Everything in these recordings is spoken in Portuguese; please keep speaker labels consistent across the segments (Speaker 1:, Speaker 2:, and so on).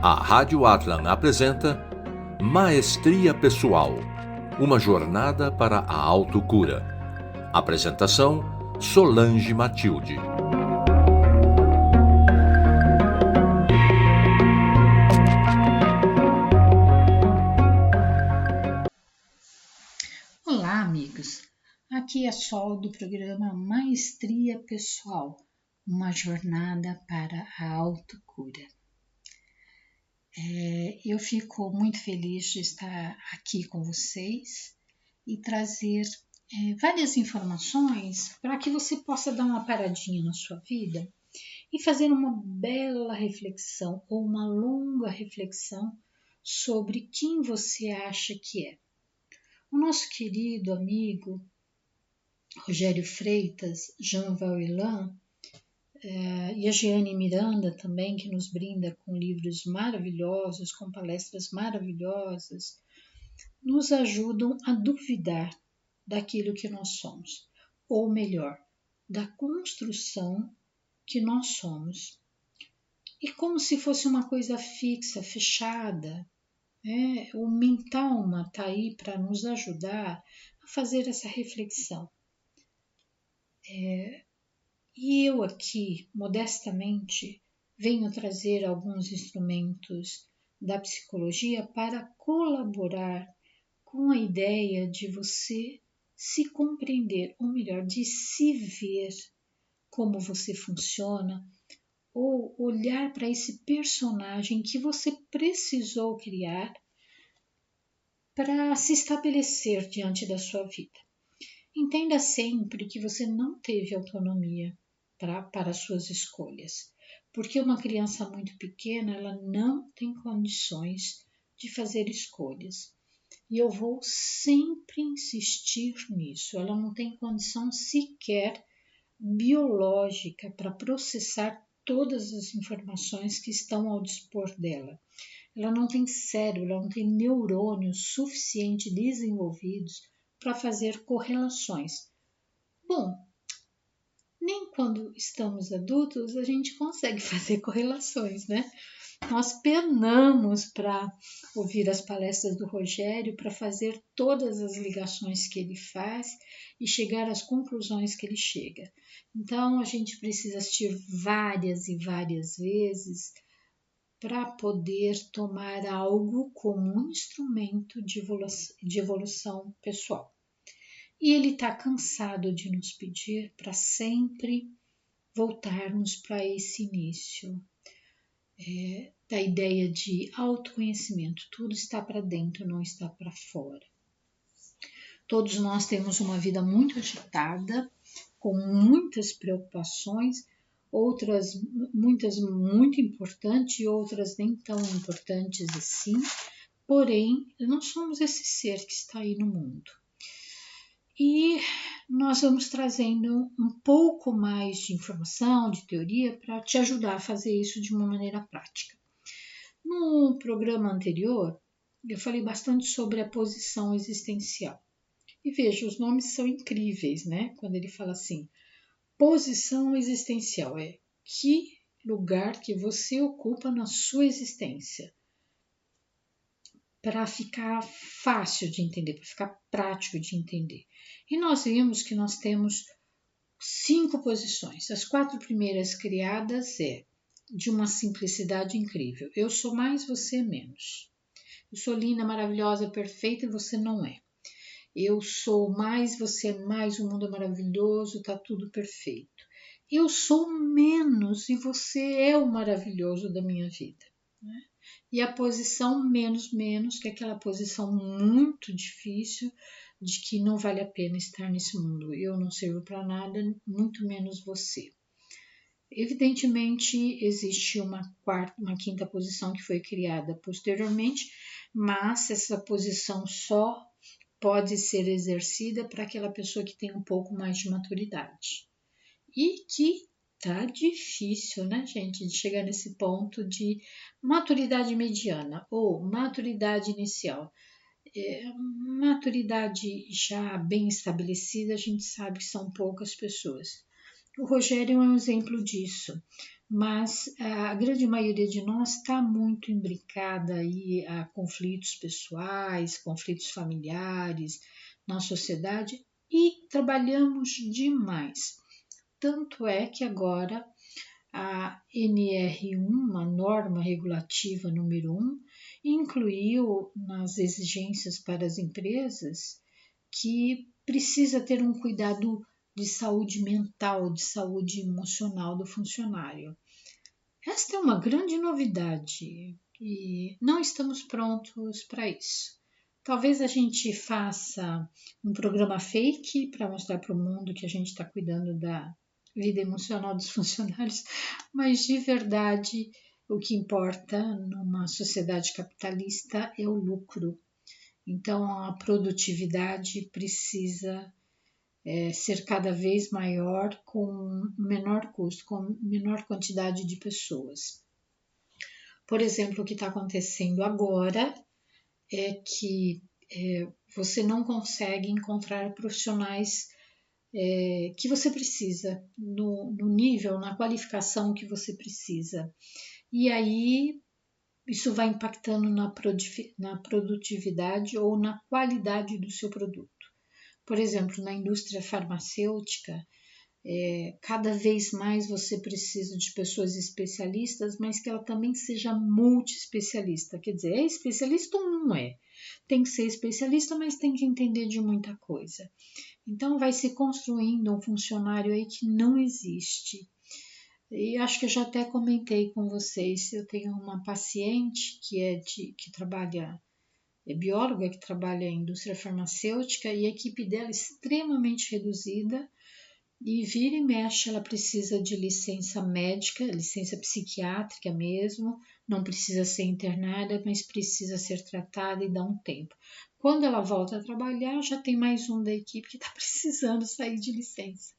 Speaker 1: A Rádio Atlan apresenta Maestria Pessoal, uma jornada para a autocura. Apresentação, Solange Matilde.
Speaker 2: Olá, amigos. Aqui é a Sol do programa Maestria Pessoal, uma jornada para a autocura. Eu fico muito feliz de estar aqui com vocês e trazer várias informações para que você possa dar uma paradinha na sua vida e fazer uma bela reflexão ou uma longa reflexão sobre quem você acha que é. O nosso querido amigo Rogério Freitas, Jean Valjean e a Jeane Miranda também, que nos brinda com livros maravilhosos, com palestras maravilhosas, nos ajudam a duvidar daquilo que nós somos, ou melhor, da construção que nós somos. E como se fosse uma coisa fixa, fechada, o Mentalma está aí para nos ajudar a fazer essa reflexão. E eu aqui, modestamente, venho trazer alguns instrumentos da psicologia para colaborar com a ideia de você se compreender, ou melhor, de se ver como você funciona, ou olhar para esse personagem que você precisou criar para se estabelecer diante da sua vida. Entenda sempre que você não teve autonomia para suas escolhas, porque uma criança muito pequena ela não tem condições de fazer escolhas. E eu vou sempre insistir nisso. Ela não tem condição sequer biológica para processar todas as informações que estão ao dispor dela. Ela não tem cérebro, ela não tem neurônios suficiente desenvolvidos para fazer correlações. Bom, nem quando estamos adultos a gente consegue fazer correlações, né? Nós penamos para ouvir as palestras do Rogério, para fazer todas as ligações que ele faz e chegar às conclusões que ele chega. Então, a gente precisa assistir várias e várias vezes para poder tomar algo como um instrumento de evolução pessoal. E ele está cansado de nos pedir para sempre voltarmos para esse início da ideia de autoconhecimento. Tudo está para dentro, não está para fora. Todos nós temos uma vida muito agitada, com muitas preocupações, muitas muito importantes e outras nem tão importantes assim. Porém, não somos esse ser que está aí no mundo. E nós vamos trazendo um pouco mais de informação, de teoria, para te ajudar a fazer isso de uma maneira prática. No programa anterior, eu falei bastante sobre a posição existencial. E veja, os nomes são incríveis, né? Quando ele fala assim, posição existencial, que lugar que você ocupa na sua existência. Para ficar fácil de entender, para ficar prático de entender. E nós vimos que nós temos 5 posições. As 4 primeiras criadas de uma simplicidade incrível. Eu sou mais, você é menos. Eu sou linda, maravilhosa, perfeita e você não é. Eu sou mais, você é mais, o mundo é maravilhoso, está tudo perfeito. Eu sou menos e você é o maravilhoso da minha vida. Né? E a posição menos, que é aquela posição muito difícil de que não vale a pena estar nesse mundo. Eu não sirvo para nada, muito menos você. Evidentemente, existe uma quinta posição que foi criada posteriormente, mas essa posição só pode ser exercida para aquela pessoa que tem um pouco mais de maturidade. E que tá difícil, né, gente, de chegar nesse ponto de maturidade mediana ou maturidade inicial. Maturidade já bem estabelecida, a gente sabe que são poucas pessoas. O Rogério é um exemplo disso, mas a grande maioria de nós está muito imbricada aí a conflitos pessoais, conflitos familiares na sociedade e trabalhamos demais. Tanto é que agora a NR1, a norma regulativa número 1, incluiu nas exigências para as empresas que precisa ter um cuidado de saúde mental, de saúde emocional do funcionário. Esta é uma grande novidade e não estamos prontos para isso. Talvez a gente faça um programa fake para mostrar para o mundo que a gente está cuidando da vida emocional dos funcionários, mas de verdade o que importa numa sociedade capitalista é o lucro. Então a produtividade precisa ser cada vez maior com menor custo, com menor quantidade de pessoas. Por exemplo, o que está acontecendo agora é que você não consegue encontrar profissionais que você precisa, no nível, na qualificação que você precisa. E aí isso vai impactando na produtividade ou na qualidade do seu produto. Por exemplo, na indústria farmacêutica, cada vez mais você precisa de pessoas especialistas, mas que ela também seja multiespecialista. Quer dizer, é especialista ou não é? Tem que ser especialista, mas tem que entender de muita coisa. Então vai se construindo um funcionário aí que não existe. E acho que eu já até comentei com vocês, eu tenho uma paciente que trabalha, é bióloga, que trabalha em indústria farmacêutica, e a equipe dela é extremamente reduzida, e vira e mexe ela precisa de licença médica, licença psiquiátrica mesmo, não precisa ser internada, mas precisa ser tratada e dar um tempo. Quando ela volta a trabalhar, já tem mais um da equipe que está precisando sair de licença.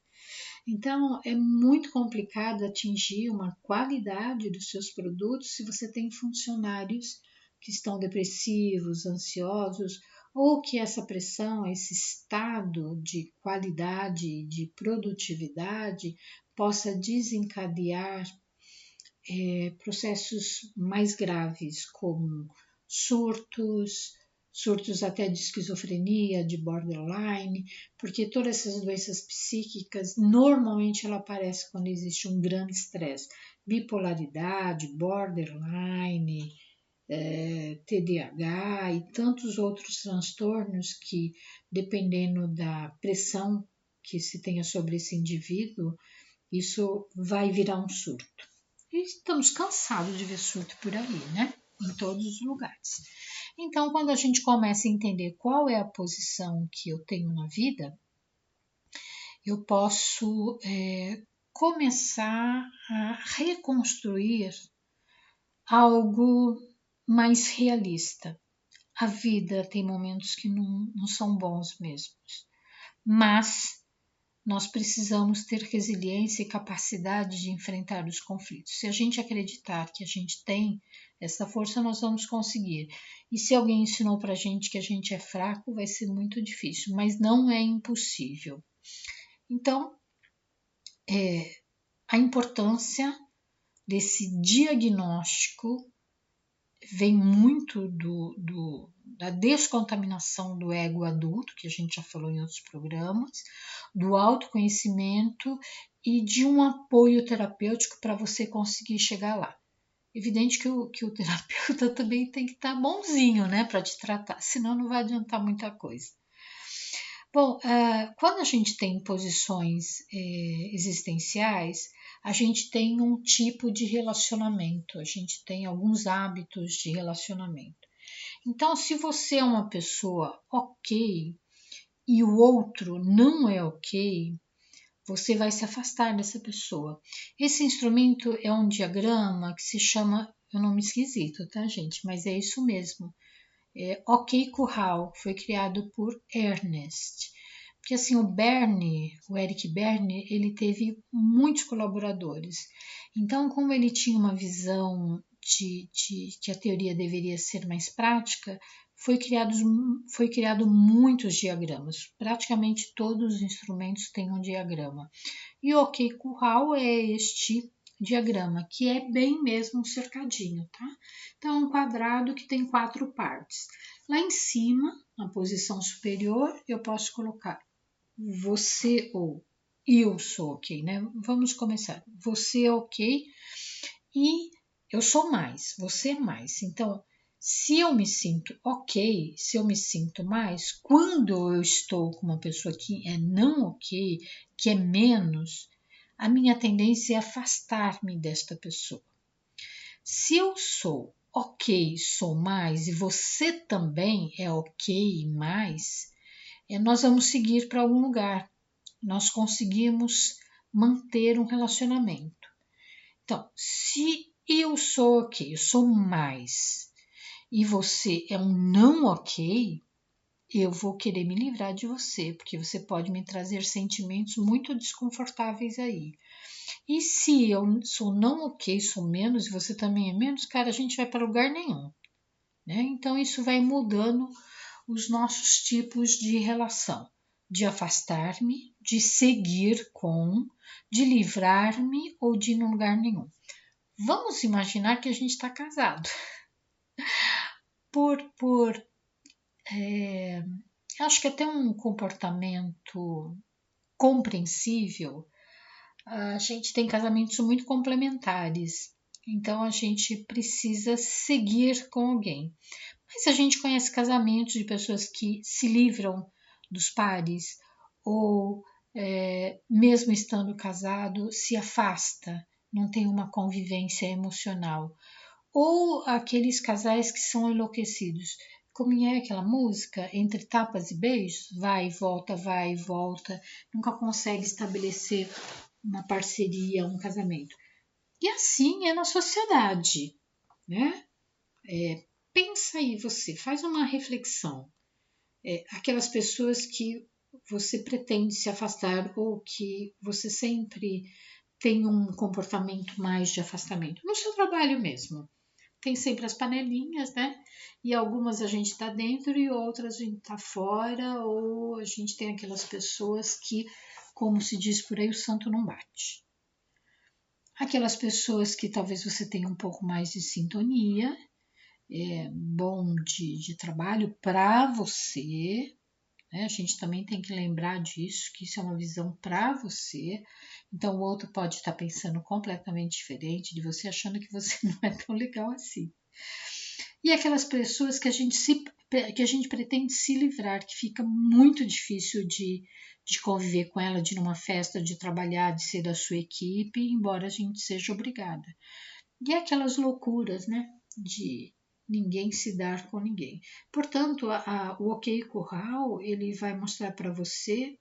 Speaker 2: Então, é muito complicado atingir uma qualidade dos seus produtos se você tem funcionários que estão depressivos, ansiosos, ou que essa pressão, esse estado de qualidade, de produtividade, possa desencadear processos mais graves, como surtos até de esquizofrenia, de borderline, porque todas essas doenças psíquicas, normalmente ela aparece quando existe um grande estresse. Bipolaridade, borderline, TDAH e tantos outros transtornos que, dependendo da pressão que se tenha sobre esse indivíduo, isso vai virar um surto. E estamos cansados de ver surto por aí, né? Em todos os lugares. Então, quando a gente começa a entender qual é a posição que eu tenho na vida, eu posso começar a reconstruir algo mais realista. A vida tem momentos que não são bons mesmos, mas nós precisamos ter resiliência e capacidade de enfrentar os conflitos. Se a gente acreditar que a gente tem essa força, nós vamos conseguir. E se alguém ensinou para a gente que a gente é fraco, vai ser muito difícil, mas não é impossível. Então, a importância desse diagnóstico vem muito da descontaminação do ego adulto, que a gente já falou em outros programas, do autoconhecimento e de um apoio terapêutico para você conseguir chegar lá. Evidente que o terapeuta também tem que estar bonzinho, né, para te tratar, senão não vai adiantar muita coisa. Bom, quando a gente tem posições existenciais, a gente tem um tipo de relacionamento, a gente tem alguns hábitos de relacionamento. Então, se você é uma pessoa ok e o outro não é ok, você vai se afastar dessa pessoa. Esse instrumento é um diagrama que se chama, é um nome esquisito, tá, gente? Mas é isso mesmo. OK Curral, foi criado por Ernest. Porque assim, o Eric Berne, ele teve muitos colaboradores. Então, como ele tinha uma visão de que a teoria deveria ser mais prática, foi criado muitos diagramas. Praticamente todos os instrumentos têm um diagrama. E o OK Curral é este diagrama, que é bem mesmo um cercadinho, tá? Então, é um quadrado que tem 4 partes. Lá em cima, na posição superior, eu posso colocar você ou eu sou OK, né? Vamos começar. Você é OK e eu sou mais, você é mais. Então, se eu me sinto OK, se eu me sinto mais, quando eu estou com uma pessoa que é não OK, que é menos, a minha tendência é afastar-me desta pessoa. Se eu sou OK, sou mais, e você também é OK e mais, nós vamos seguir para algum lugar. Nós conseguimos manter um relacionamento. Então, se eu sou OK, eu sou mais, e você é um não OK, eu vou querer me livrar de você, porque você pode me trazer sentimentos muito desconfortáveis aí. E se eu sou não OK, sou menos, e você também é menos, cara, a gente vai para lugar nenhum, né? Então, isso vai mudando os nossos tipos de relação, de afastar-me, de seguir com, de livrar-me ou de ir num lugar nenhum. Vamos imaginar que a gente está casado. Acho que até um comportamento compreensível, a gente tem casamentos muito complementares. Então, a gente precisa seguir com alguém. Mas a gente conhece casamentos de pessoas que se livram dos pares ou, mesmo estando casado, se afasta, não tem uma convivência emocional. Ou aqueles casais que são enlouquecidos. Como é aquela música? Entre tapas e beijos, vai e volta, nunca consegue estabelecer uma parceria, um casamento. E assim é na sociedade, né? Pensa aí você, faz uma reflexão. Aquelas pessoas que você pretende se afastar ou que você sempre tem um comportamento mais de afastamento. No seu trabalho mesmo. Tem sempre as panelinhas, né? E algumas a gente tá dentro e outras a gente tá fora, ou a gente tem aquelas pessoas que, como se diz por aí, o santo não bate. Aquelas pessoas que talvez você tenha um pouco mais de sintonia, bom de trabalho para você, né? A gente também tem que lembrar disso, que isso é uma visão para você. Então, o outro pode estar pensando completamente diferente de você, achando que você não é tão legal assim. E aquelas pessoas que a gente pretende se livrar, que fica muito difícil de conviver com ela, de ir numa festa, de trabalhar, de ser da sua equipe, embora a gente seja obrigada. E aquelas loucuras, né? De ninguém se dar com ninguém. Portanto, o OK Curral, ele vai mostrar para você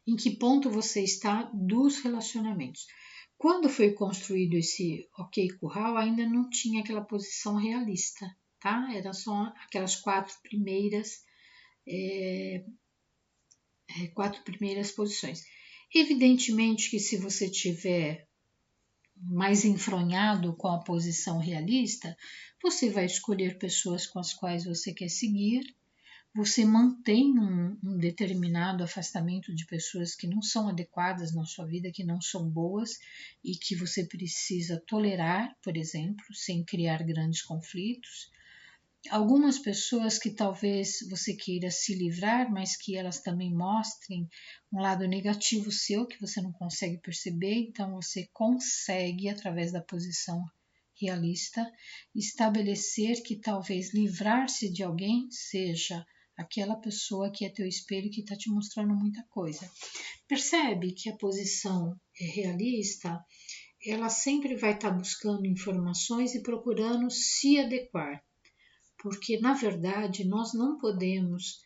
Speaker 2: em que ponto você está dos relacionamentos. Quando foi construído esse OK Curral, ainda não tinha aquela posição realista, tá? Era só aquelas quatro primeiras posições. Evidentemente que se você tiver mais enfronhado com a posição realista, você vai escolher pessoas com as quais você quer seguir, você mantém um determinado afastamento de pessoas que não são adequadas na sua vida, que não são boas e que você precisa tolerar, por exemplo, sem criar grandes conflitos. Algumas pessoas que talvez você queira se livrar, mas que elas também mostrem um lado negativo seu que você não consegue perceber, então você consegue, através da posição realista, estabelecer que talvez livrar-se de alguém seja aquela pessoa que é teu espelho, que está te mostrando muita coisa. Percebe que a posição realista, ela sempre vai estar buscando informações e procurando se adequar. Porque, na verdade, nós não podemos,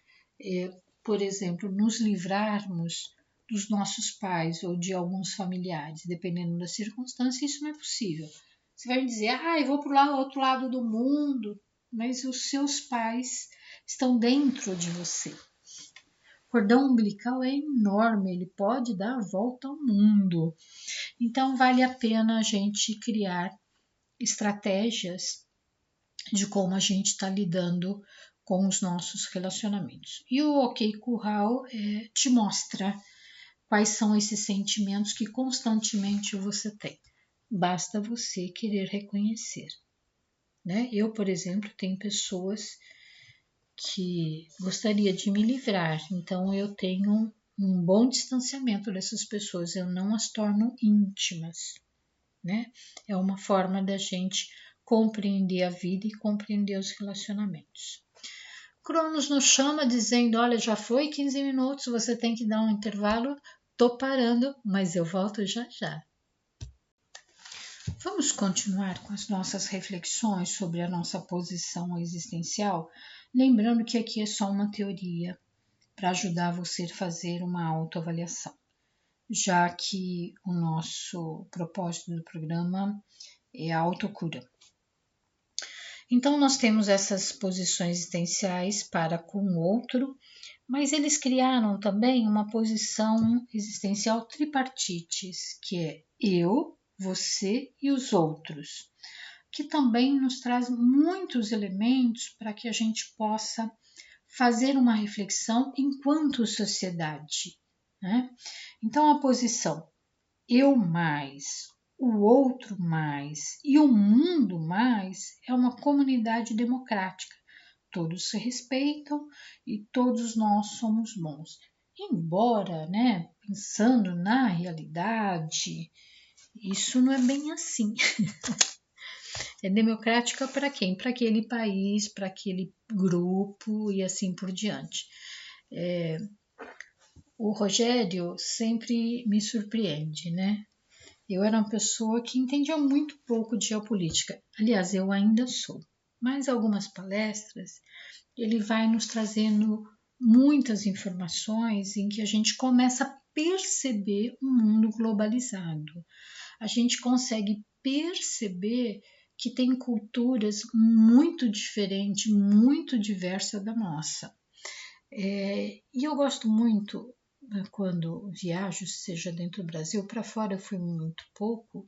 Speaker 2: por exemplo, nos livrarmos dos nossos pais ou de alguns familiares, dependendo da circunstância, isso não é possível. Você vai me dizer, eu vou para o outro lado do mundo, mas os seus pais estão dentro de você. O cordão umbilical é enorme, ele pode dar a volta ao mundo. Então, vale a pena a gente criar estratégias de como a gente está lidando com os nossos relacionamentos. E o OK Curral te mostra quais são esses sentimentos que constantemente você tem. Basta você querer reconhecer. Né? Eu, por exemplo, tenho pessoas que gostaria de me livrar, então eu tenho um bom distanciamento dessas pessoas, eu não as torno íntimas. Né? É uma forma da gente compreender a vida e compreender os relacionamentos. Cronos nos chama dizendo, olha, já foi 15 minutos, você tem que dar um intervalo, tô parando, mas eu volto já já. Vamos continuar com as nossas reflexões sobre a nossa posição existencial, lembrando que aqui é só uma teoria para ajudar você a fazer uma autoavaliação, já que o nosso propósito do programa é a autocura. Então, nós temos essas posições existenciais para com o outro, mas eles criaram também uma posição existencial tripartites, que é eu, você e os outros, que também nos traz muitos elementos para que a gente possa fazer uma reflexão enquanto sociedade. Né? Então, a posição eu mais, o outro mais e o mundo mais é uma comunidade democrática. Todos se respeitam e todos nós somos bons. Embora, né, pensando na realidade, isso não é bem assim. É democrática para quem? Para aquele país, para aquele grupo e assim por diante. O Rogério sempre me surpreende, né? Eu era uma pessoa que entendia muito pouco de geopolítica. Aliás, eu ainda sou. Mas algumas palestras, ele vai nos trazendo muitas informações em que a gente começa a perceber um mundo globalizado. A gente consegue perceber que tem culturas muito diferentes, muito diversas da nossa. E eu gosto muito, quando viajo, seja dentro do Brasil, para fora eu fui muito pouco,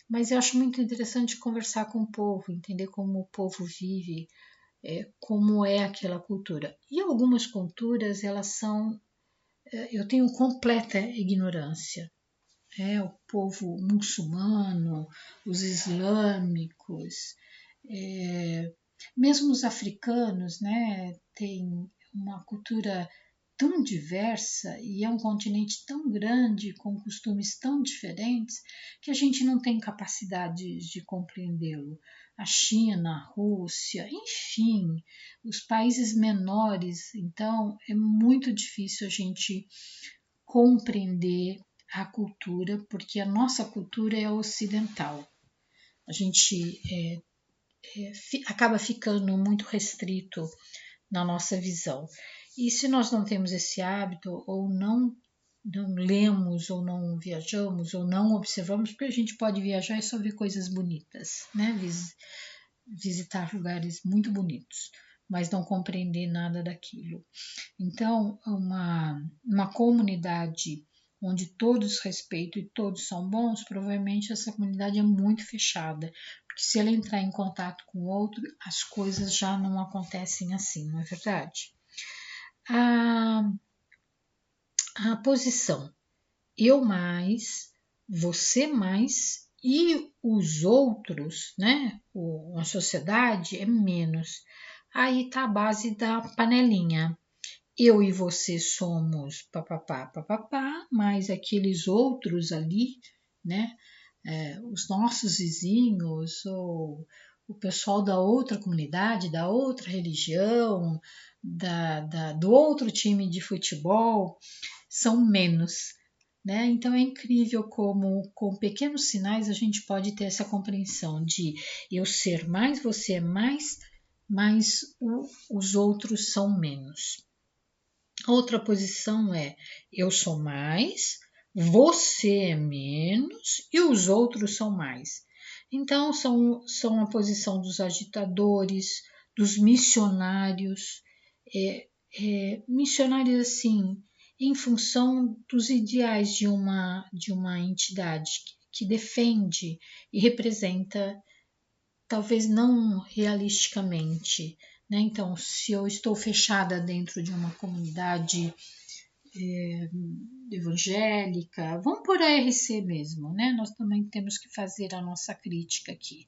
Speaker 2: mas eu acho muito interessante conversar com o povo, entender como o povo vive, como é aquela cultura. E algumas culturas, elas são, eu tenho completa ignorância. O povo muçulmano, os islâmicos, mesmo os africanos, né, tem uma cultura tão diversa e é um continente tão grande, com costumes tão diferentes, que a gente não tem capacidade de compreendê-lo. A China, a Rússia, enfim, os países menores, então é muito difícil a gente compreender a cultura, porque a nossa cultura é ocidental. A gente acaba ficando muito restrito na nossa visão. E se nós não temos esse hábito, ou não lemos, ou não viajamos, ou não observamos, porque a gente pode viajar e só ver coisas bonitas, né? Visitar lugares muito bonitos, mas não compreender nada daquilo. Então, uma comunidade onde todos respeitam e todos são bons, provavelmente essa comunidade é muito fechada, porque se ela entrar em contato com o outro, as coisas já não acontecem assim, não é verdade? A posição eu mais, você mais e os outros, né? A sociedade é menos. Aí tá a base da panelinha. Eu e você somos papapá, papapá, mas aqueles outros ali, né? Os nossos vizinhos, ou o pessoal da outra comunidade, da outra religião, do outro time de futebol, são menos. Né? Então é incrível como com pequenos sinais a gente pode ter essa compreensão de eu ser mais, você é mais, mas os outros são menos. Outra posição é eu sou mais, você é menos e os outros são mais. Então são a posição dos agitadores, dos missionários, missionários assim, em função dos ideais de uma entidade que defende e representa talvez não realisticamente, né? Então, se eu estou fechada dentro de uma comunidade evangélica, vamos por a RC mesmo, né? Nós também temos que fazer a nossa crítica aqui.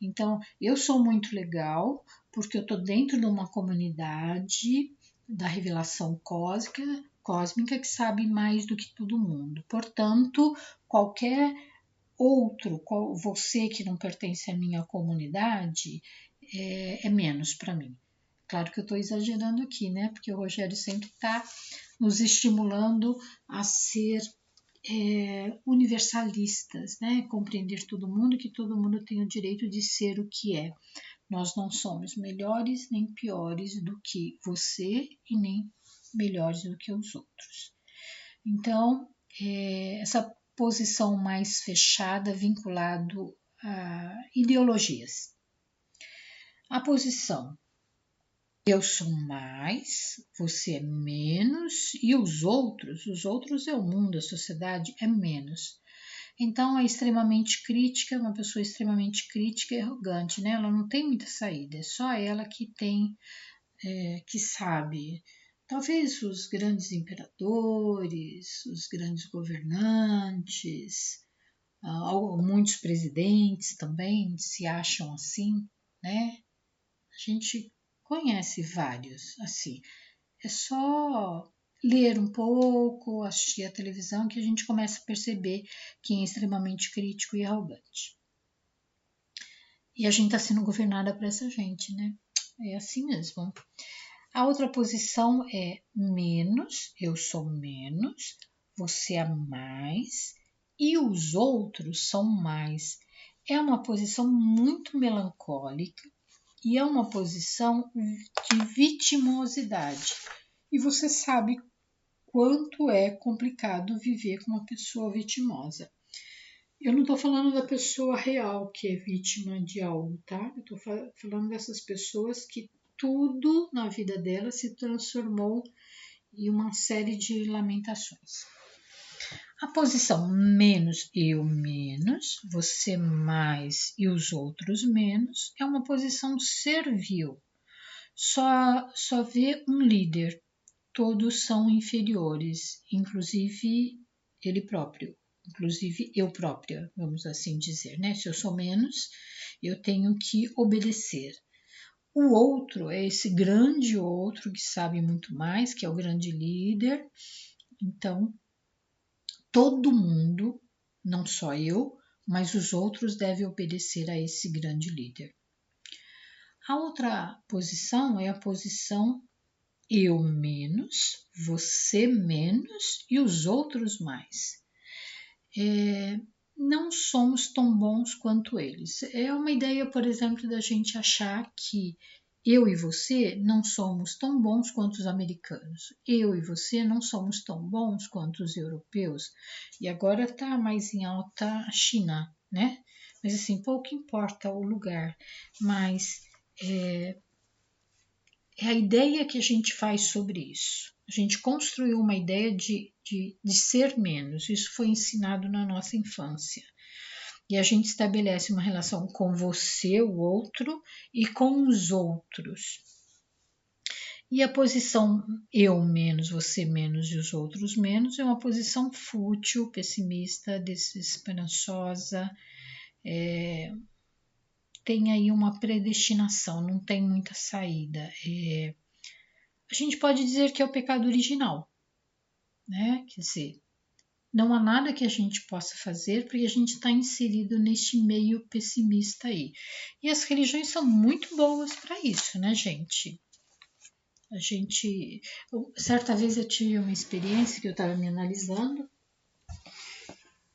Speaker 2: Então, eu sou muito legal porque eu estou dentro de uma comunidade da revelação cósmica que sabe mais do que todo mundo. Portanto, qualquer outro, você que não pertence à minha comunidade, é menos para mim. Claro que eu estou exagerando aqui, né? Porque o Rogério sempre está nos estimulando a ser universalistas, né? Compreender todo mundo, que todo mundo tem o direito de ser o que é. Nós não somos melhores nem piores do que você e nem melhores do que os outros. Então, essa posição mais fechada vinculado a ideologias. A posição eu sou mais, você é menos e os outros é o mundo, a sociedade é menos. Então é extremamente crítica, uma pessoa extremamente crítica e arrogante, né? Ela não tem muita saída, é só ela que tem, que sabe. Talvez os grandes imperadores, os grandes governantes, muitos presidentes também se acham assim, né? A gente conhece vários, assim. É só ler um pouco, assistir a televisão, que a gente começa a perceber quem é extremamente crítico e arrogante. E a gente está sendo governada por essa gente, né? É assim mesmo. A outra posição é menos, eu sou menos, você é mais e os outros são mais. É uma posição muito melancólica e é uma posição de vitimosidade. E você sabe quanto é complicado viver com uma pessoa vitimosa. Eu não estou falando da pessoa real que é vítima de algo, tá? Eu estou falando dessas pessoas que tudo na vida dela se transformou em uma série de lamentações. A posição menos eu menos, você mais e os outros menos, é uma posição servil. Só vê um líder, todos são inferiores, inclusive ele próprio, inclusive eu própria, vamos assim dizer, né? Se eu sou menos, eu tenho que obedecer. O outro é esse grande outro que sabe muito mais, que é o grande líder. Então, todo mundo, não só eu, mas os outros devem obedecer a esse grande líder. A outra posição é a posição eu menos, você menos e os outros mais. Não somos tão bons quanto eles. É uma ideia, por exemplo, da gente achar que eu e você não somos tão bons quanto os americanos. Eu e você não somos tão bons quanto os europeus. E agora está mais em alta a China, né? Mas assim, pouco importa o lugar. Mas é a ideia que a gente faz sobre isso. A gente construiu uma ideia de ser menos. Isso foi ensinado na nossa infância. E a gente estabelece uma relação com você, o outro, e com os outros. E a posição eu menos, você menos e os outros menos é uma posição fútil, pessimista, desesperançosa, tem aí uma predestinação, não tem muita saída. A gente pode dizer que é o pecado original, né? Quer dizer, não há nada que a gente possa fazer porque a gente está inserido neste meio pessimista aí. E as religiões são muito boas para isso, né, gente? Certa vez eu tive uma experiência que eu estava me analisando.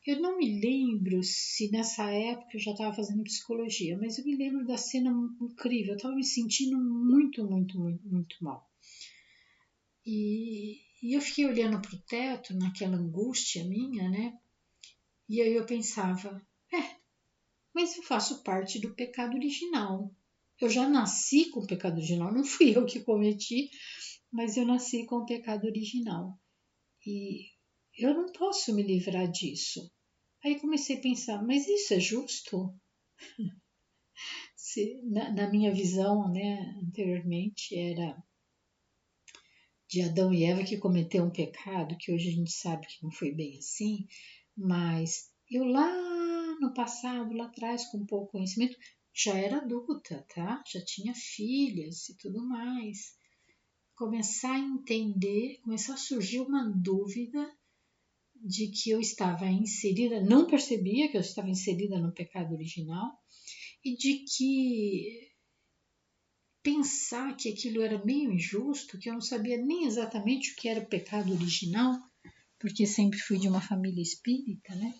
Speaker 2: Eu não me lembro se nessa época eu já estava fazendo psicologia, mas eu me lembro da cena incrível. Eu estava me sentindo muito, muito, muito, muito mal. E eu fiquei olhando para o teto, naquela angústia minha, né? E aí eu pensava, mas eu faço parte do pecado original. Eu já nasci com o pecado original, não fui eu que cometi, mas eu nasci com o pecado original. E eu não posso me livrar disso. Aí comecei a pensar, mas isso é justo? Na minha visão, né, anteriormente, era de Adão e Eva que cometeu um pecado, que hoje a gente sabe que não foi bem assim, mas eu lá no passado, lá atrás, com pouco conhecimento, já era adulta, tá? Já tinha filhas e tudo mais. Começar a entender, começar a surgir uma dúvida de que eu estava inserida, não percebia que eu estava inserida no pecado original, e de que pensar que aquilo era meio injusto, que eu não sabia nem exatamente o que era o pecado original, porque sempre fui de uma família espírita, né?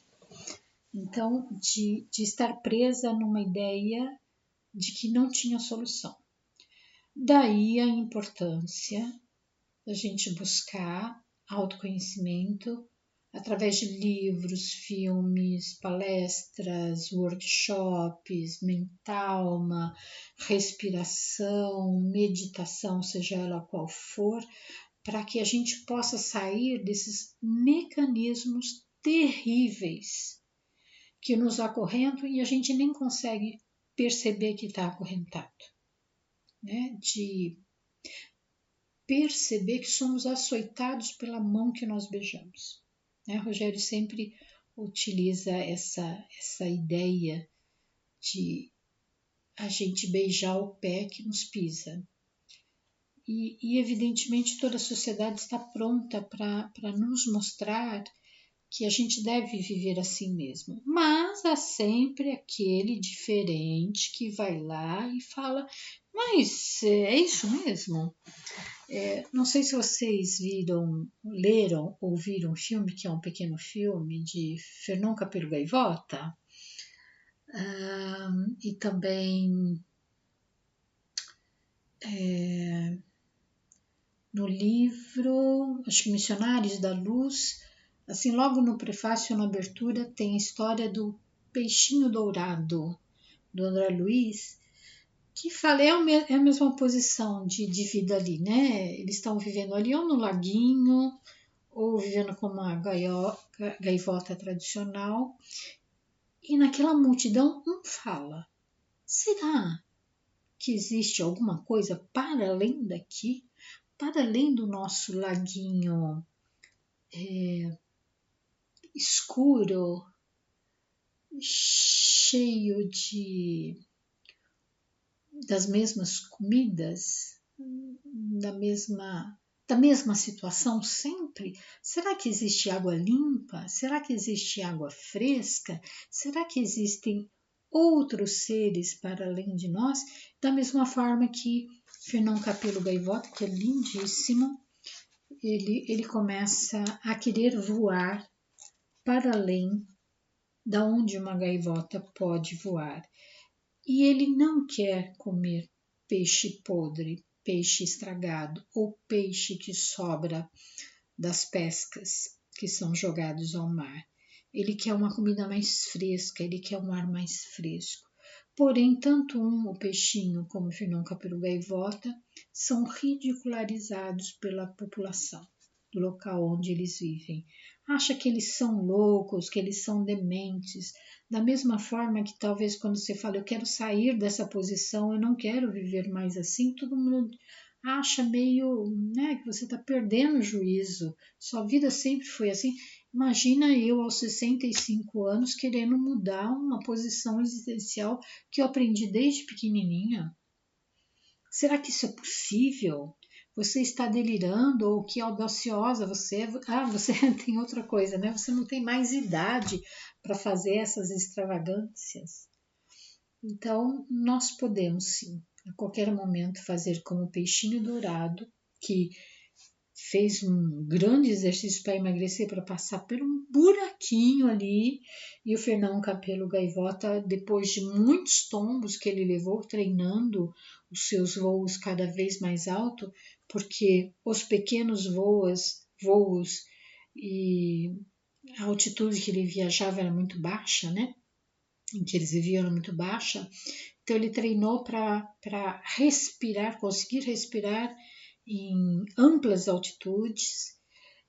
Speaker 2: Então, de estar presa numa ideia de que não tinha solução. Daí a importância da gente buscar autoconhecimento através de livros, filmes, palestras, workshops, mentalma, respiração, meditação, seja ela qual for, para que a gente possa sair desses mecanismos terríveis que nos acorrentam e a gente nem consegue perceber que está acorrentado, né? De perceber que somos açoitados pela mão que nós beijamos. Né? Rogério sempre utiliza essa ideia de a gente beijar o pé que nos pisa. E evidentemente toda a sociedade está pronta para nos mostrar que a gente deve viver assim mesmo. Mas há sempre aquele diferente que vai lá e fala, mas é isso mesmo? Não sei se vocês leram ou viram um filme, que é um pequeno filme, de Fernão Capelo Gaivota, e também no livro, acho que Missionários da Luz, assim, logo no prefácio, na abertura, tem a história do peixinho dourado, do André Luiz, que fala, é a mesma posição de vida ali, né? Eles estão vivendo ali ou no laguinho, ou vivendo como uma gaivota tradicional, e naquela multidão um fala, será que existe alguma coisa para além daqui? Para além do nosso laguinho escuro, cheio das mesmas comidas, da mesma situação sempre? Será que existe água limpa? Será que existe água fresca? Será que existem outros seres para além de nós? Da mesma forma que Fernão Capelo Gaivota, que é lindíssimo, ele começa a querer voar para além da onde uma gaivota pode voar. E ele não quer comer peixe podre, peixe estragado ou peixe que sobra das pescas que são jogados ao mar. Ele quer uma comida mais fresca, ele quer um ar mais fresco. Porém, tanto o peixinho como o Fernão Capelo Gaivota são ridicularizados pela população do local onde eles vivem. Acha que eles são loucos, que eles são dementes. Da mesma forma que talvez quando você fala, eu quero sair dessa posição, eu não quero viver mais assim, todo mundo acha meio, né, que você está perdendo o juízo. Sua vida sempre foi assim. Imagina eu aos 65 anos querendo mudar uma posição existencial que eu aprendi desde pequenininha. Será que isso é possível? Você está delirando ou que audaciosa você é? Você tem outra coisa, né? Você não tem mais idade para fazer essas extravagâncias. Então, nós podemos sim, a qualquer momento, fazer como o peixinho dourado, que fez um grande exercício para emagrecer, para passar por um buraquinho ali, e o Fernão Capelo Gaivota, depois de muitos tombos que ele levou treinando os seus voos cada vez mais alto, porque os pequenos voos e a altitude que ele viajava era muito baixa, né? Em que eles viviam era muito baixa, então ele treinou para respirar, conseguir respirar em amplas altitudes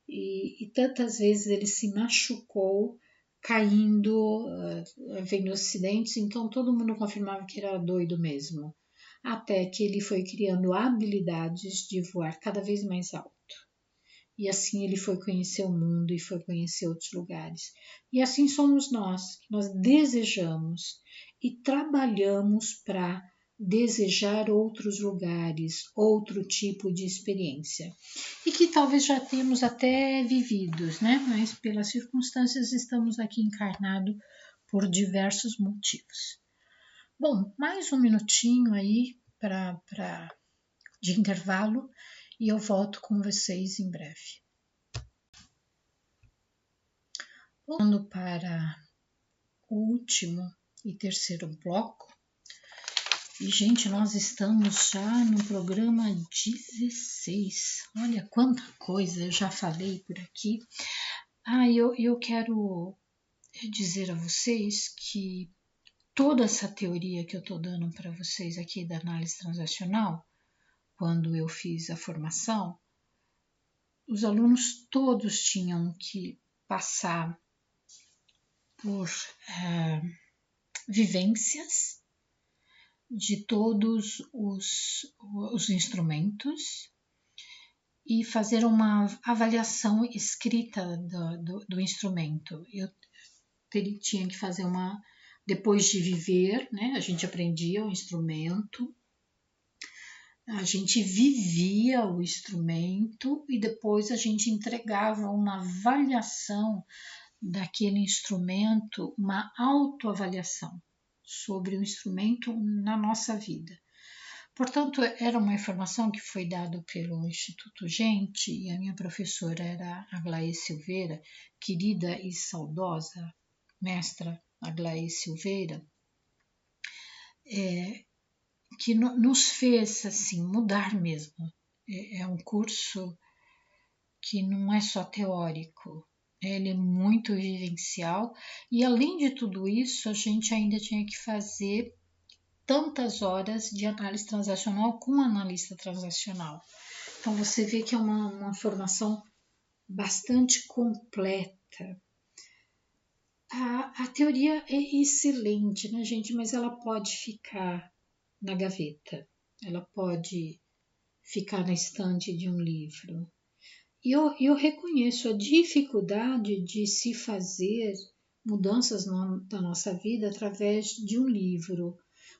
Speaker 2: e tantas vezes ele se machucou caindo, vendo acidentes, então todo mundo confirmava que era doido mesmo. Até que ele foi criando habilidades de voar cada vez mais alto. E assim ele foi conhecer o mundo e foi conhecer outros lugares. E assim somos nós, que nós desejamos e trabalhamos para desejar outros lugares, outro tipo de experiência. E que talvez já temos até vividos, né? Mas pelas circunstâncias estamos aqui encarnados por diversos motivos. Bom, mais um minutinho aí de intervalo e eu volto com vocês em breve. Voltando para o último e terceiro bloco. E, gente, nós estamos já no programa 16. Olha quanta coisa eu já falei por aqui. Eu quero dizer a vocês que toda essa teoria que eu estou dando para vocês aqui da análise transacional, quando eu fiz a formação, os alunos todos tinham que passar por vivências de todos os instrumentos e fazer uma avaliação escrita do instrumento. Eu tinha que fazer depois de viver, né? A gente aprendia o instrumento, a gente vivia o instrumento e depois a gente entregava uma avaliação daquele instrumento, uma autoavaliação sobre o instrumento na nossa vida. Portanto, era uma informação que foi dada pelo Instituto Gente e a minha professora era Aglaé Silveira, querida e saudosa mestra Aglaé Silveira, que nos fez assim mudar mesmo. É um curso que não é só teórico, ele é muito vivencial e além de tudo isso a gente ainda tinha que fazer tantas horas de análise transacional com analista transacional. Então você vê que é uma formação bastante completa. A teoria é excelente, né, gente? Mas ela pode ficar na gaveta, ela pode ficar na estante de um livro. E eu reconheço a dificuldade de se fazer mudanças da nossa vida através de um livro.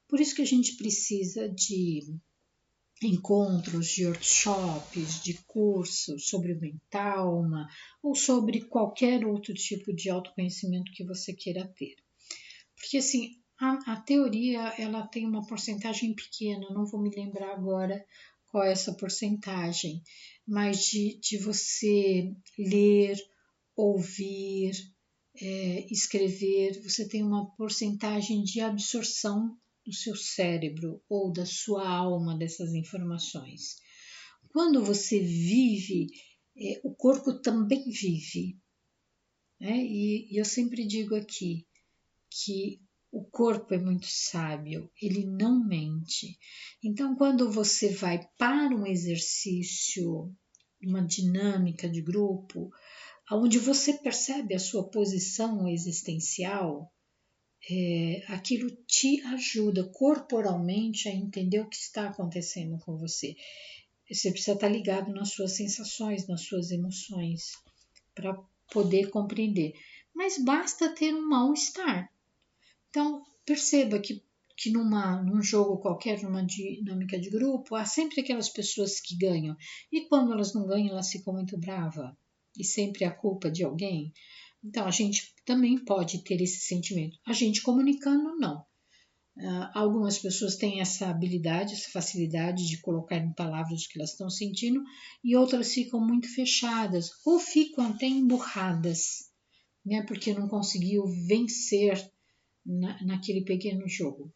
Speaker 2: Por isso que a gente precisa de encontros, de workshops, de cursos sobre o mentalma ou sobre qualquer outro tipo de autoconhecimento que você queira ter. Porque assim, a teoria ela tem uma porcentagem pequena, não vou me lembrar agora qual é essa porcentagem, mas de você ler, ouvir, escrever, você tem uma porcentagem de absorção do seu cérebro ou da sua alma dessas informações. Quando você vive, o corpo também vive. Né? E eu sempre digo aqui que o corpo é muito sábio, ele não mente. Então, quando você vai para um exercício, uma dinâmica de grupo, onde você percebe a sua posição existencial, aquilo te ajuda corporalmente a entender o que está acontecendo com você. Você precisa estar ligado nas suas sensações, nas suas emoções, para poder compreender. Mas basta ter um mal-estar. Então, perceba que num jogo qualquer, numa dinâmica de grupo, há sempre aquelas pessoas que ganham. E quando elas não ganham, elas ficam muito bravas. E sempre a culpa de alguém. Então, a gente também pode ter esse sentimento. A gente comunicando, não. Algumas pessoas têm essa habilidade, essa facilidade de colocar em palavras o que elas estão sentindo, e outras ficam muito fechadas, ou ficam até emburradas, né, porque não conseguiu vencer naquele pequeno jogo.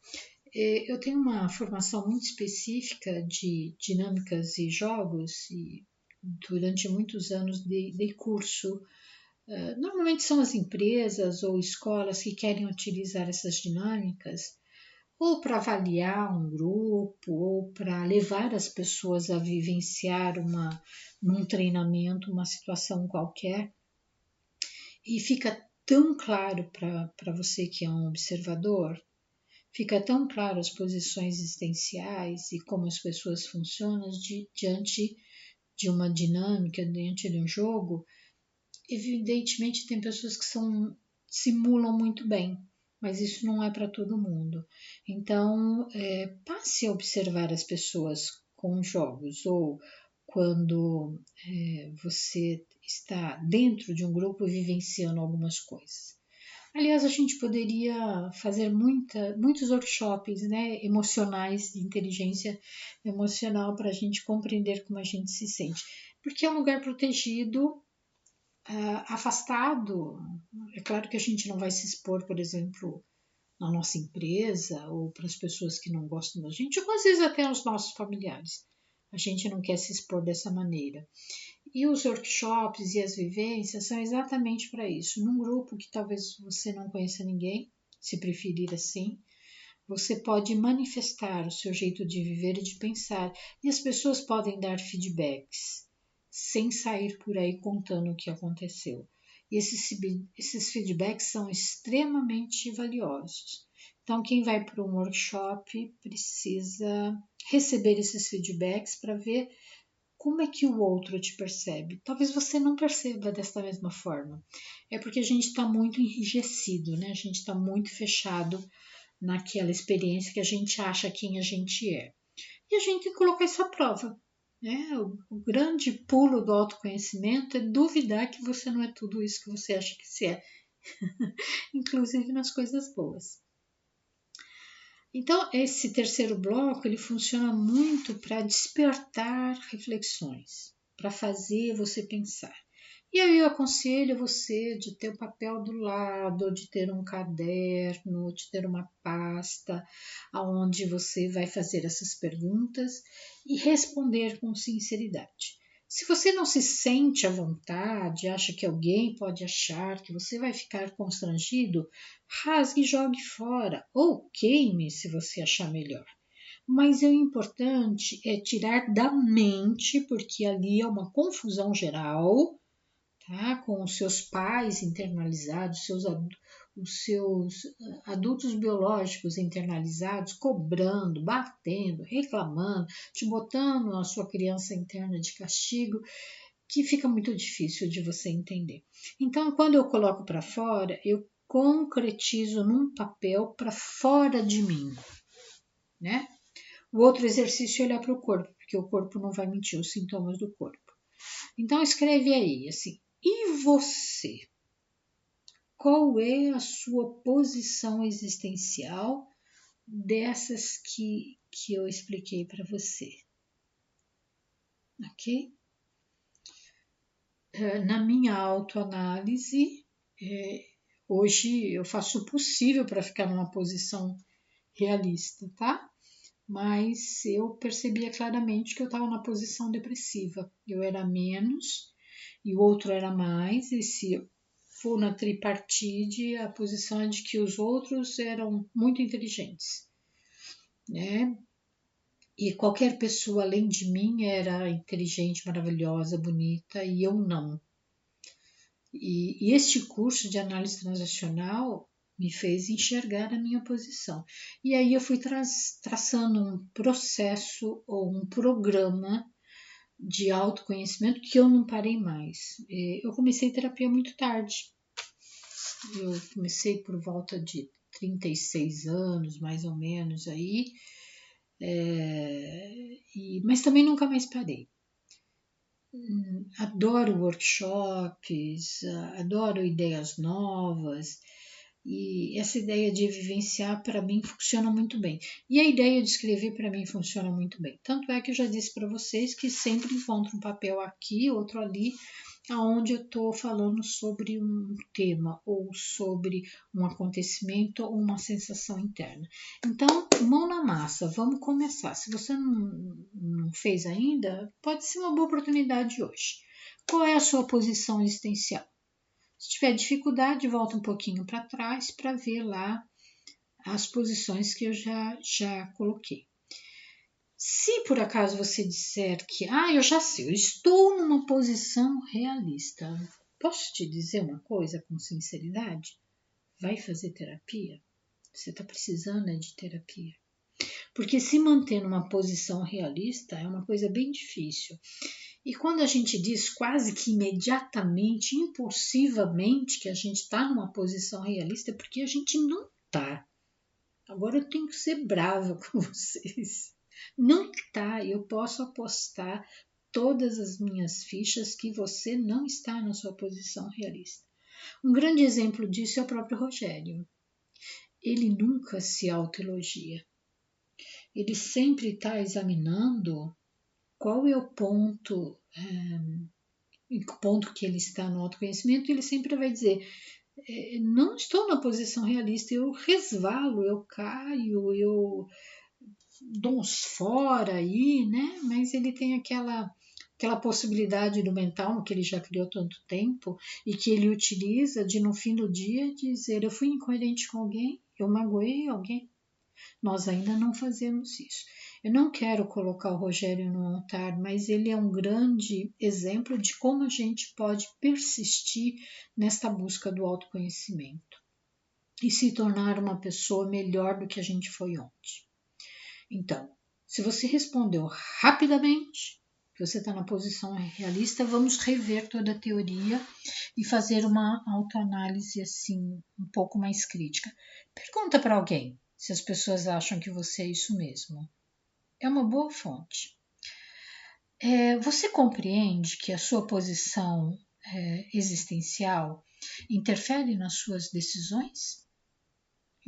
Speaker 2: Eu tenho uma formação muito específica de dinâmicas e jogos, e durante muitos anos dei curso. Normalmente são as empresas ou escolas que querem utilizar essas dinâmicas ou para avaliar um grupo ou para levar as pessoas a vivenciar num treinamento, uma situação qualquer. E fica tão claro para você que é um observador, fica tão claro as posições existenciais e como as pessoas funcionam diante de uma dinâmica, diante de um jogo. Evidentemente tem pessoas que simulam muito bem, mas isso não é para todo mundo. Então, passe a observar as pessoas com jogos ou quando você está dentro de um grupo vivenciando algumas coisas. Aliás, a gente poderia fazer muitos workshops, né, emocionais, de inteligência emocional, para a gente compreender como a gente se sente. Porque é um lugar protegido, afastado. É claro que a gente não vai se expor, por exemplo, na nossa empresa ou para as pessoas que não gostam da gente, ou às vezes até aos nossos familiares. A gente não quer se expor dessa maneira. E os workshops e as vivências são exatamente para isso. Num grupo que talvez você não conheça ninguém, se preferir assim, você pode manifestar o seu jeito de viver e de pensar. E as pessoas podem dar feedbacks sem sair por aí contando o que aconteceu. E esses feedbacks são extremamente valiosos. Então, quem vai para um workshop precisa receber esses feedbacks para ver como é que o outro te percebe. Talvez você não perceba desta mesma forma. É porque a gente está muito enrijecido, né? A gente está muito fechado naquela experiência que a gente acha quem a gente é. E a gente tem que colocar isso à prova. Né? O grande pulo do autoconhecimento é duvidar que você não é tudo isso que você acha que você é, inclusive nas coisas boas. Então, esse terceiro bloco ele funciona muito para despertar reflexões, para fazer você pensar. E aí eu aconselho você de ter o papel do lado, de ter um caderno, de ter uma pasta onde você vai fazer essas perguntas e responder com sinceridade. Se você não se sente à vontade, acha que alguém pode achar que você vai ficar constrangido, rasgue e jogue fora, ou queime se você achar melhor. Mas o importante é tirar da mente, porque ali é uma confusão geral, tá? Com os seus pais internalizados, os seus adultos biológicos internalizados, cobrando, batendo, reclamando, te botando a sua criança interna de castigo, que fica muito difícil de você entender. Então, quando eu coloco para fora, eu concretizo num papel para fora de mim, né? O outro exercício é olhar para o corpo, porque o corpo não vai mentir, os sintomas do corpo. Então, escreve aí, assim, e você? Qual é a sua posição existencial dessas que eu expliquei para você? Ok? Na minha autoanálise, hoje eu faço o possível para ficar numa posição realista, tá? Mas eu percebia claramente que eu estava na posição depressiva. Eu era menos e o outro era mais, e se for na tripartite, a posição é de que os outros eram muito inteligentes, né? E qualquer pessoa além de mim era inteligente, maravilhosa, bonita, e eu não. E este curso de análise transacional me fez enxergar a minha posição. E aí eu fui traçando um processo ou um programa de autoconhecimento que eu não parei mais. Eu comecei terapia muito tarde. Eu comecei por volta de 36 anos, mais ou menos, aí, mas também nunca mais parei. Adoro workshops, adoro ideias novas, e essa ideia de vivenciar para mim funciona muito bem. E a ideia de escrever para mim funciona muito bem. Tanto é que eu já disse para vocês que sempre encontro um papel aqui, outro ali, aonde eu estou falando sobre um tema ou sobre um acontecimento ou uma sensação interna. Então, mão na massa, vamos começar. Se você não fez ainda, pode ser uma boa oportunidade hoje. Qual é a sua posição existencial? Se tiver dificuldade, volta um pouquinho para trás para ver lá as posições que eu já coloquei. Se por acaso você disser que, eu já sei, eu estou numa posição realista, Posso te dizer uma coisa com sinceridade? Vai fazer terapia? Você está precisando de terapia. Porque se manter numa posição realista é uma coisa bem difícil. E quando a gente diz quase que imediatamente, impulsivamente, que a gente está numa posição realista, é porque a gente não está. Agora eu tenho que ser brava com vocês. Não está. Eu posso apostar todas as minhas fichas que você não está na sua posição realista. Um grande exemplo disso é o próprio Rogério. Ele nunca se autoelogia. Ele sempre está examinando qual é o ponto que ele está no autoconhecimento, e ele sempre vai dizer, não estou na posição realista, eu resvalo, eu caio, eu dou uns fora aí, né? Mas ele tem aquela possibilidade do mental que ele já criou há tanto tempo e que ele utiliza de no fim do dia dizer, eu fui incoerente com alguém, eu magoei alguém. Nós ainda não fazemos isso. Eu não quero colocar o Rogério no altar, mas ele é um grande exemplo de como a gente pode persistir nesta busca do autoconhecimento e se tornar uma pessoa melhor do que a gente foi ontem. Então, se você respondeu rapidamente, que você está na posição realista, vamos rever toda a teoria e fazer uma autoanálise assim, um pouco mais crítica. Pergunta para alguém se as pessoas acham que você é isso mesmo. É uma boa fonte. Você compreende que a sua posição existencial interfere nas suas decisões?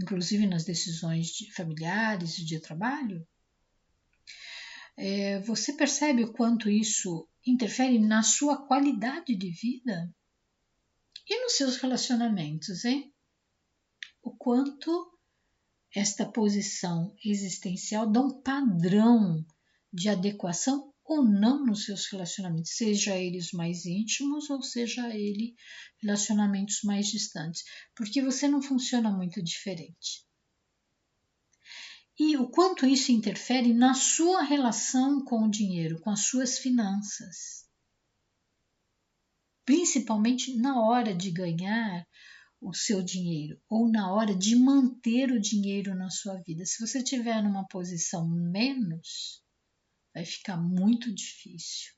Speaker 2: Inclusive nas decisões familiares e de trabalho? Você percebe o quanto isso interfere na sua qualidade de vida? E nos seus relacionamentos, hein? O quanto esta posição existencial dá um padrão de adequação ou não nos seus relacionamentos, seja eles mais íntimos ou seja ele relacionamentos mais distantes, porque você não funciona muito diferente. E o quanto isso interfere na sua relação com o dinheiro, com as suas finanças. Principalmente na hora de ganhar o seu dinheiro ou na hora de manter o dinheiro na sua vida. Se você estiver numa posição menos, vai ficar muito difícil.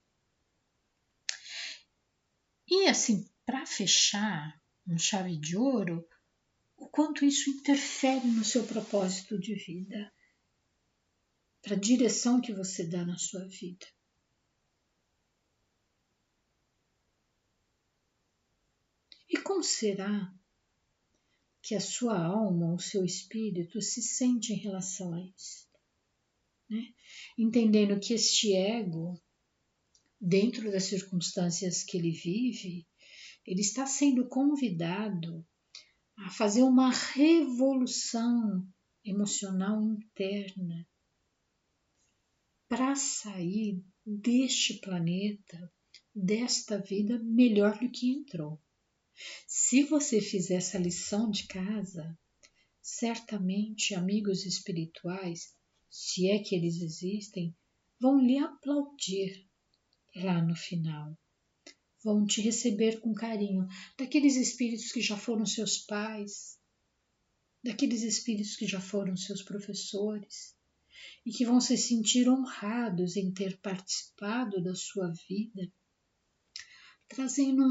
Speaker 2: E assim, para fechar um chave de ouro, o quanto isso interfere no seu propósito de vida, para a direção que você dá na sua vida. E como será que a sua alma, o seu espírito se sente em relação a isso? Né? Entendendo que este ego, dentro das circunstâncias que ele vive, ele está sendo convidado a fazer uma revolução emocional interna para sair deste planeta, desta vida, melhor do que entrou. Se você fizer essa lição de casa, certamente amigos espirituais, se é que eles existem, vão lhe aplaudir lá no final. Vão te receber com carinho, daqueles espíritos que já foram seus pais, daqueles espíritos que já foram seus professores e que vão se sentir honrados em ter participado da sua vida, trazendo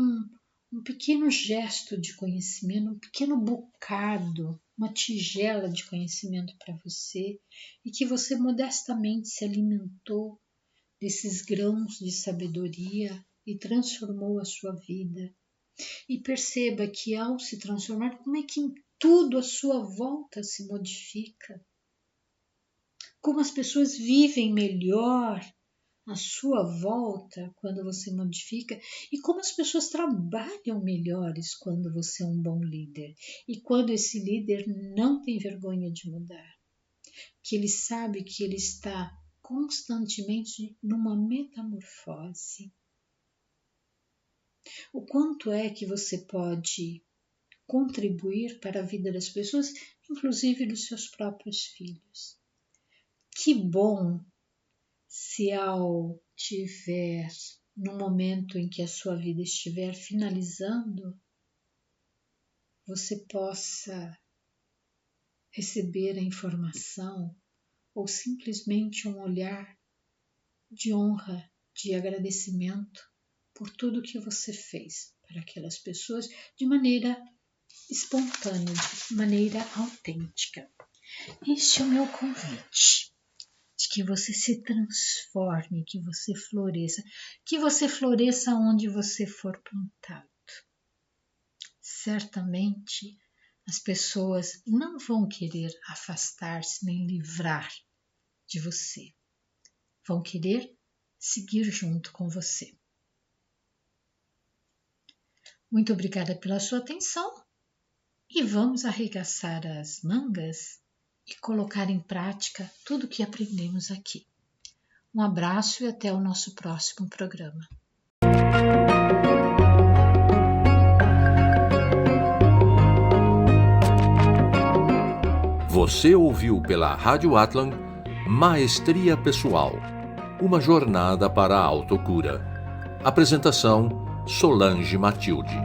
Speaker 2: um pequeno gesto de conhecimento, um pequeno bocado, uma tigela de conhecimento para você e que você modestamente se alimentou desses grãos de sabedoria e transformou a sua vida. E perceba que ao se transformar, como é que em tudo à sua volta se modifica? Como as pessoas vivem melhor à sua volta quando você modifica e como as pessoas trabalham melhores quando você é um bom líder e quando esse líder não tem vergonha de mudar, que ele sabe que ele está constantemente numa metamorfose. O quanto é que você pode contribuir para a vida das pessoas, inclusive dos seus próprios filhos. Que bom se ao tiver no momento em que a sua vida estiver finalizando, você possa receber a informação ou simplesmente um olhar de honra, de agradecimento por tudo que você fez para aquelas pessoas de maneira espontânea, de maneira autêntica. Este é o meu convite, de que você se transforme, que você floresça onde você for plantado. Certamente as pessoas não vão querer afastar-se nem livrar de você. Vão querer seguir junto com você. Muito obrigada pela sua atenção e vamos arregaçar as mangas e colocar em prática tudo o que aprendemos aqui. Um abraço e até o nosso próximo programa.
Speaker 1: Você ouviu pela Rádio Atlan Maestria Pessoal, uma jornada para a autocura. Apresentação Solange Matilde.